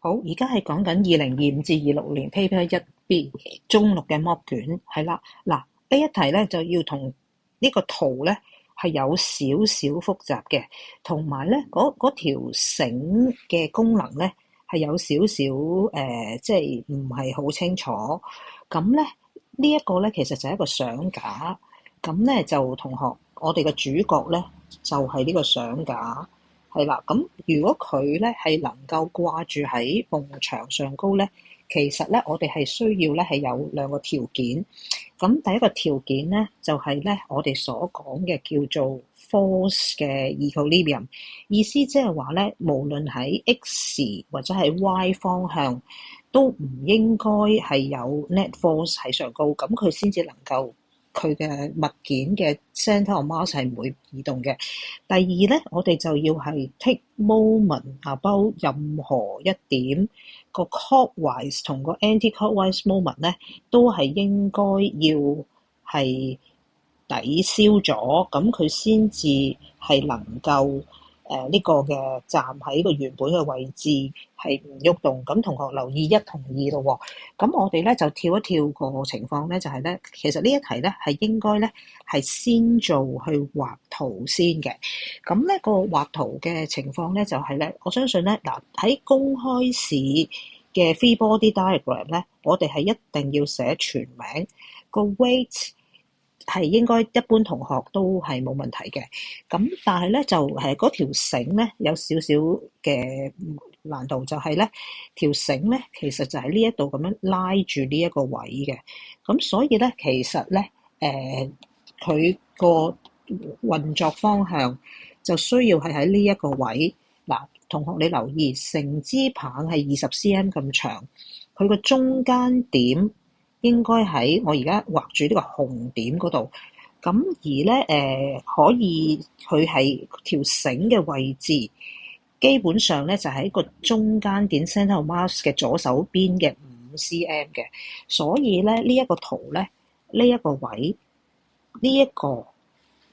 好，而家係講緊2025至26年 Paper 1B 中六嘅 mock 卷，係啦。嗱，呢一題咧就要同呢個圖咧係有少少複雜嘅，同埋咧嗰條繩嘅功能咧係有少少即係唔係好清楚。咁咧呢一個咧其實就係一個相架，咁咧就同學，我哋嘅主角咧就係呢個相架。係啦，咁如果佢咧係能夠掛住喺埲牆上高咧，其實咧我哋係需要咧係有兩個條件。咁第一個條件咧就係咧我哋所講嘅叫做 force 嘅 equilibrium， 意思即係話咧無論喺 x 或者係 y 方向都唔應該係有 net force 喺上高，咁佢先至能夠佢嘅物件嘅 center of mass 係唔會移動嘅。第二咧，我哋就要係 take moment about 任何一點個 clockwise 同個 anti-clockwise moment 咧，都係應該要係抵消咗，咁佢先至係能夠呢個嘅站喺個原本嘅位置係唔喐動。咁同學留意1同2咯喎。咁我哋咧就跳一跳個情況咧，就係咧，其實呢一題咧係應該咧係先做去畫圖先嘅。咁咧個畫圖嘅情況咧就係咧，我相信咧嗱喺公開試嘅 free body diagram 咧，我哋係一定要寫全名，個 weight 係應該一般同學都係冇問題嘅。咁但係咧就係嗰條繩咧有少少嘅難度，就係咧條繩咧其實就喺呢一度咁樣拉住呢一個位嘅。咁所以咧其實咧佢個運作方向就需要係喺呢一個位。嗱，同學你留意，成支棒係20 cm 咁長，佢個中間點應該喺我而家畫住呢個紅點嗰度。咁而咧可以佢係條繩嘅位置，基本上咧就喺個中間點 center of mass 嘅左手邊嘅5 cm 嘅。所以咧呢一個圖咧呢一個位呢一個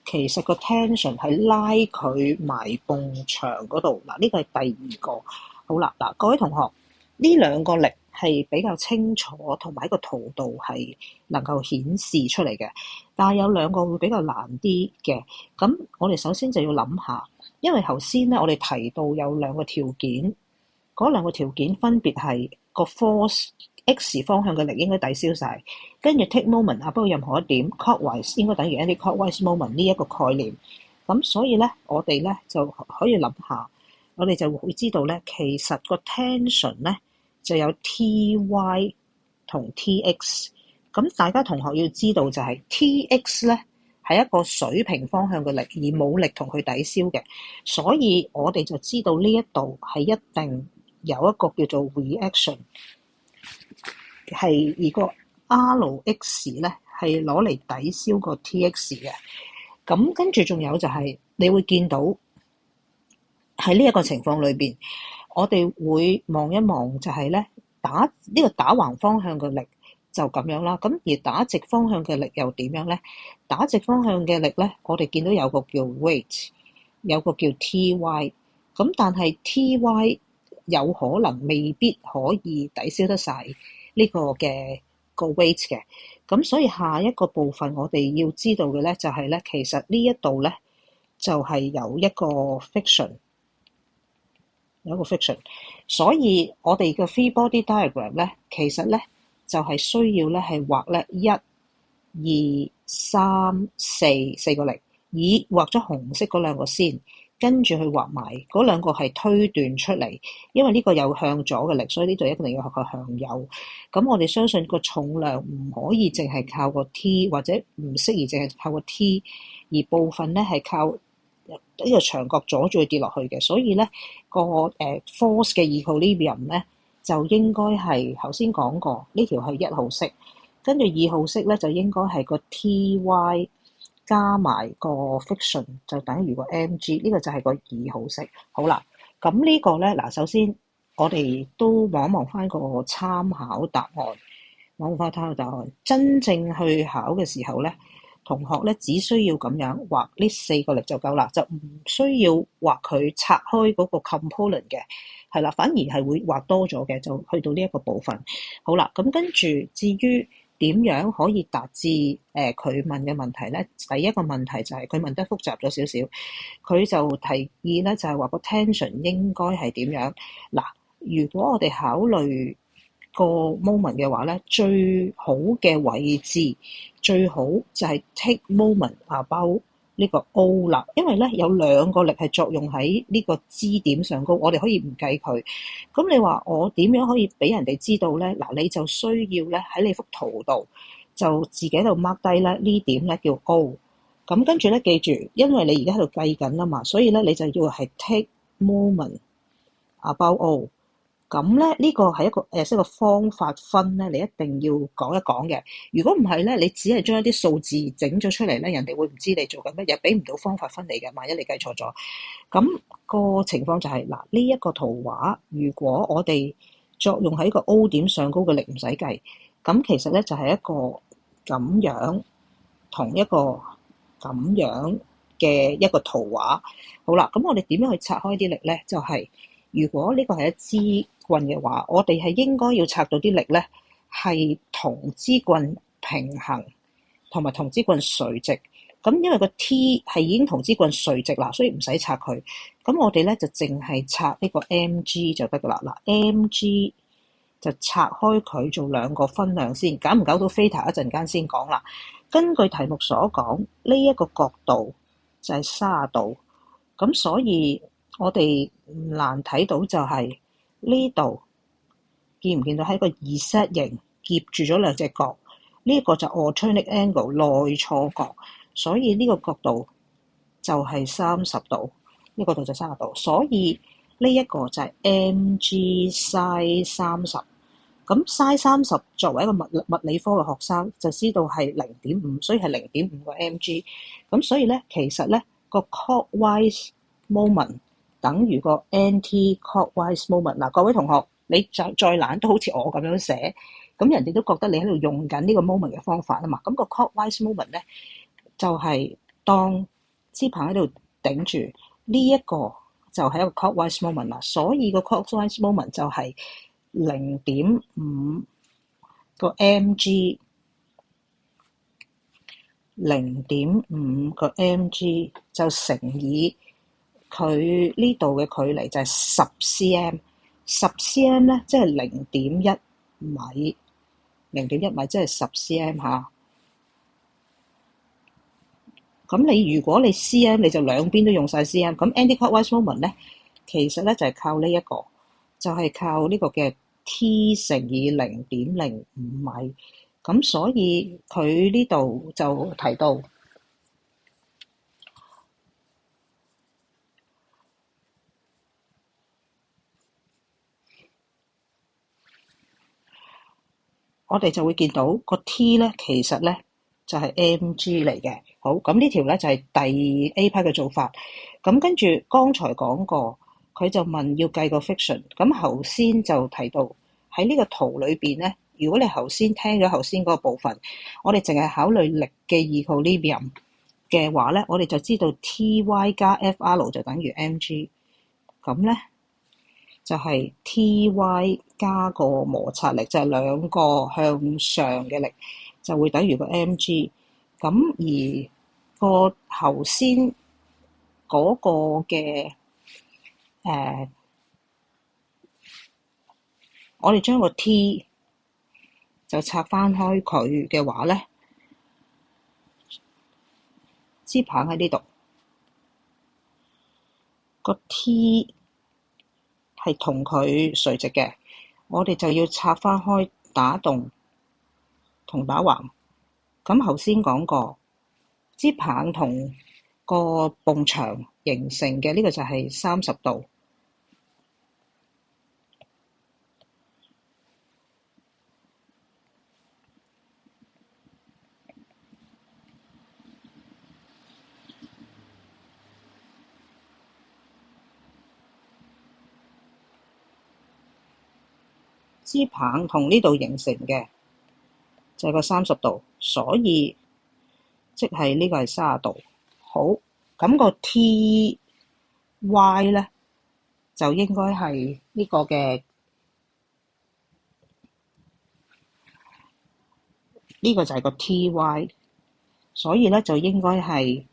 其實個 tension 係拉佢埋埲牆嗰度。嗱，呢個係第二個。好啦，嗱，各位同學，呢兩個力係比較清楚，同埋喺個圖度係能夠顯示出嚟嘅。但係有兩個會比較難啲嘅。咁我哋首先就要諗下，因為頭先咧我哋提到有兩個條件，嗰兩個條件分別係個 force x 方向嘅力應該抵消晒，跟住 take moment 不過任何一點 clockwise 應該等於 anti-clockwise moment 呢一個概念。咁所以咧我哋咧就可以諗下，我哋就會知道咧其實個 tension 咧就有 Ty 同 Tx。咁大家同學要知道就係 Tx 咧係一個水平方向嘅力，而冇力同佢抵消嘅。所以我哋就知道呢一度係一定有一個叫做 reaction， 係而個 Rx 咧係攞嚟抵消個 Tx 嘅。咁跟住仲有就係你會見到喺呢一個情況裏邊，我哋會望一望就係咧打呢個打橫方向嘅力就咁樣啦。咁而打直方向嘅力又點樣咧？打直方向嘅力咧，我哋見到有個叫 weight， 有個叫 Ty。咁但係 Ty 有可能未必可以抵消得晒呢個嘅個 weight 嘅。咁所以下一個部分我哋要知道嘅咧就係咧，其實呢一度咧就係有一個 friction。所以我哋嘅 free body diagram 咧，其實咧就係需要咧係畫咧1、2、3、4個力，以畫咗紅色嗰兩個先，跟住去畫埋嗰兩個係推斷出嚟。因為呢個有向左嘅力，所以呢度一定要學個向右。咁我哋相信個重量唔可以淨係靠個 T， 或者唔適宜淨係靠個 T， 而部分咧係靠呢個牆角阻住佢跌落去嘅。所以咧個force 嘅 equilibrium 咧就應該係頭先講過，呢條係1號式，跟住2號式咧就應該係個 Ty 加埋個 friction 就等於個 mg， 呢個就係個2號式。好啦，咁呢個咧嗱，首先我哋都望一望翻個參考答案，望翻參考答案。真正去考嘅時候咧，同學咧只需要咁樣畫呢4個力就夠啦，就唔需要畫佢拆開嗰個 component 嘅，係啦，反而係會畫多咗嘅，就去到呢一個部分。好啦，咁跟住至於點樣可以達至佢問嘅問題咧？第一個問題就係佢問得複雜咗少少，佢就提議咧就係話個 tension 應該係點樣？嗱，如果我哋考慮個 moment 嘅話咧，最好嘅位置最好就係 take moment about 呢個 O 啦，因為咧有2個力係作用喺呢個支點上高，我哋可以唔計佢。咁你話我點樣可以俾人哋知道咧？嗱，你就需要咧喺你幅圖度就自己喺度 mark 低咧呢點咧叫 O。咁跟住咧記住，因為你而家喺度計緊啦嘛，所以咧你就要係 take moment about O。咁咧呢個係一個方法分咧，你一定要講一講嘅。如果唔係咧，你只係將一啲數字整咗出嚟咧，人哋會唔知你做緊乜嘢，俾唔到方法分你嘅。萬一你計錯咗，咁個情況就係嗱，呢一個圖畫，如果我哋作用喺個 O 點上高嘅力唔使計，咁其實咧就係一個咁樣同一個咁樣嘅一個圖畫。好啦，咁我哋點樣去拆開啲力咧？就係如果呢個係一支棍嘅話，我哋係應該要拆到啲力咧，係同支棍平衡，同埋同支棍垂直。咁因為個 T 係已經同支棍垂直啦，所以唔使拆佢。咁我哋咧就淨係拆呢個 mg 就得噶啦。嗱，mg 就拆開佢做2個分量先，搞唔搞到 theta 一陣間先講啦。根據題目所講，呢一個角度就係30度，咁所以我哋唔難睇到就係呢度見唔見到喺個 Z 形夾住咗2隻角，呢一個就 alternate angle 內錯角，所以呢個角度就係30度，呢個角度就30度，所以呢一個就係 mg sin 30。咁 sin 30作為一個物理科嘅學生就知道係0.5，所以係0.5個 mg。咁所以咧，其實咧個 clockwise moment 等於個 anti-clockwise moment。嗱，各位同學，你再懶都好似我咁樣寫，咁人哋都覺得你喺度用緊呢個 moment 嘅方法啊嘛。咁個 clockwise moment 咧就係當支棒喺度頂住呢一個就係一個 clockwise moment 啦。所以個 clockwise moment 就係0.5個 mg， 0.5個 mg 就乘以佢呢度嘅距離就係10 cm， 10 cm 咧即係0.1米，0.1米即係10 cm 嚇。咁你如果你 cm 你就兩邊都用晒 cm， 咁 anti-clockwise moment 咧其實咧就係靠呢一個，就係靠呢個嘅 T 乘以0.05米。咁所以佢呢度就提到，我哋就會見到個 T 咧，其實咧就係 mg 嚟嘅。好，咁呢條咧就係第 A 批嘅做法。咁跟住剛才講過，佢就問要計個 friction。咁頭先就提到喺呢個圖裏邊咧，如果你頭先聽咗頭先嗰個部分，我哋淨係考慮力嘅 equilibrium 嘅話咧，我哋就知道 Ty 加 Fr 就等於 mg。咁咧就係 Ty 加個摩擦力，就係2個向上嘅力，就會等於個 mg。咁而個頭先嗰個嘅我哋將個 T 就拆翻開佢嘅話咧，支棒喺呢度，個 T 係同佢垂直嘅，我哋就要拆翻開打戙同打橫。咁頭先講過，支棒同個埲牆形成嘅呢個就係30度。支棒同呢度形成嘅就係個30度，所以即係呢個係30度。好，咁個 T、Y 咧就應該係呢個嘅，呢個就係個 T-Y，所以咧就應該係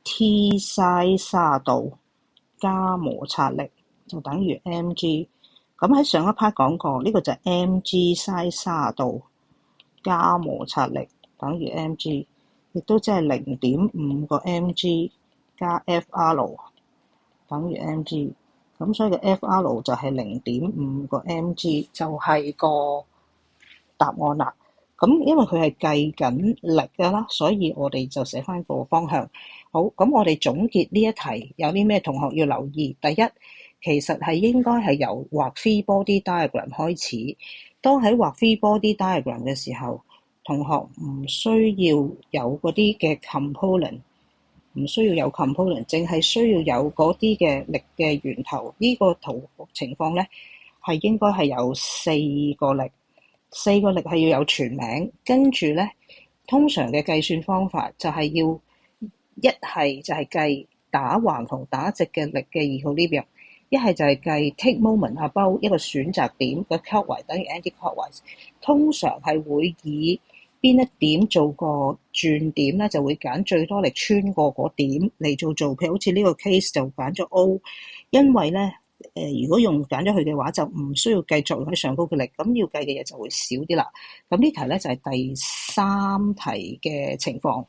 T sin 30度加摩擦力就等於 mg。咁喺上一 part 講過，呢個就係 mg sin 30度加摩擦力等於 mg， 亦都即係0.5個 mg 加 Fr 等於 mg。咁所以個 Fr 就係0.5個 mg， 就係個答案啦。咁因為佢係計緊力㗎啦，所以我哋就寫翻個方向。好，咁我哋總結呢一題有啲咩同學要留意？第一，其實係應該係由畫 free body diagram 開始。當喺畫 free body diagram 嘅時候，同學唔需要有嗰啲嘅 component，唔需要有 component，淨係需要有嗰啲嘅力嘅源頭。呢個圖情況咧係應該係有4個力。4個力係要有全名，跟住咧，通常嘅計算方法就係要一係就係計打橫同打直嘅力嘅equilibrium，一係就係計 take moment above 一個選擇點嘅 clockwise 等於 anti-clockwise。通常係會以邊一點做個轉點咧，就會揀最多力穿過嗰點嚟做。譬如好似呢個 case 就揀咗 O， 因為咧。如果用揀咗佢嘅話，就唔需要計作用喺上高嘅力，咁要計嘅嘢就會少啲啦。咁呢題咧就係第3題嘅情況。